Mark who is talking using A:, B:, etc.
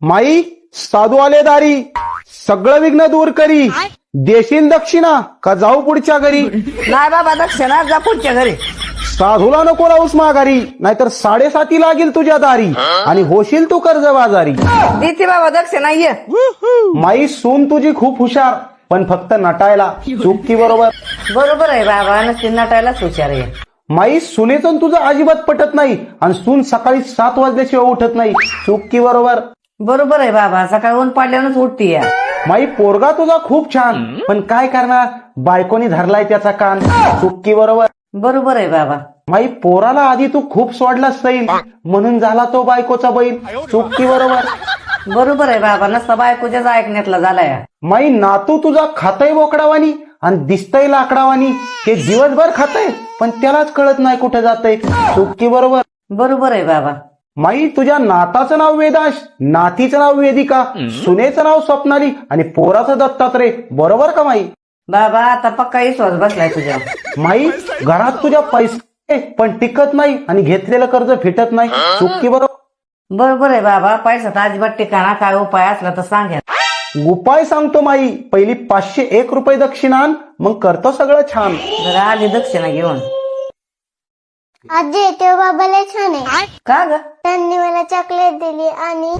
A: माई साधू आले दारी, सगळं विघ्न दूर करी. देशील दक्षिणा का जाऊ पुढच्या घरी?
B: नाही बाबा दक्षिणा जा पुढच्या घरी.
A: साधूला नको राहूस माघारी, नाहीतर 7.5 लागेल तुझ्या दारी आणि होशील तू कर्जबाजारी.
B: देते बाबा दक्षिणा ये.
A: माई सून तुझी खूप हुशार, पण फक्त नटायला. चूक की बरोबर?
B: बरोबर आहे बाबा, नसती नटायलाच हुशार आहे.
A: माई सुनेचं तुझं अजिबात पटत नाही आणि सून सकाळी 7 वाजल्याशिवाय उठत नाही. चूक की बरोबर?
B: बरोबर आहे बाबा, सकाळी ऊन पाडल्यानंच उठती या.
A: माई पोरगा तुझा खूप छान, पण काय करणार, बायकोनी धरलाय त्याचा कान. चूक की बरोबर?
B: बरोबर आहे बाबा.
A: माई पोराला आधी तू खूप सोडलास सैल, म्हणून झाला तो बायकोचा बैल. चूक की बरोबर?
B: बरोबर आहे बाबा, नसता बायकोच्याच ऐकण्यातला झालाय.
A: माई नातू तुझा खातय बोकडावानी आणि दिसतय लाकडावानी. हे दिवसभर खातय पण त्यालाच कळत नाही कुठे जातय. चूक की बरोबर?
B: बरोबर आहे बाबा.
A: माई तुझ्या नाताचं नाव वेदाश, नातीचं नाव वेदिका, सुनेचं नाव स्वप्नाली आणि पोराचं दत्तात्रय. बरोबर का माई?
B: बाबा आता पक्का विश्वास बसलाय तुझ्या.
A: माई घरात तुझ्या पैसे पण टिकत नाही आणि घेतलेलं कर्ज फिटत नाही. चूक की बरोबर?
B: बरोबर आहे बाबा, पैसा अजिबात ठिकाणा, काय उपाय असला तर सांगा.
A: उपाय सांगतो माई. पहिली 501 रुपये दक्षिणा आण, मग करतो सगळं छान.
B: जरा आधी दक्षिणा घेऊन.
C: आजी ते बाबाला छान आहे.
B: का ग?
C: त्यांनी मला चॉकलेट दिली आणि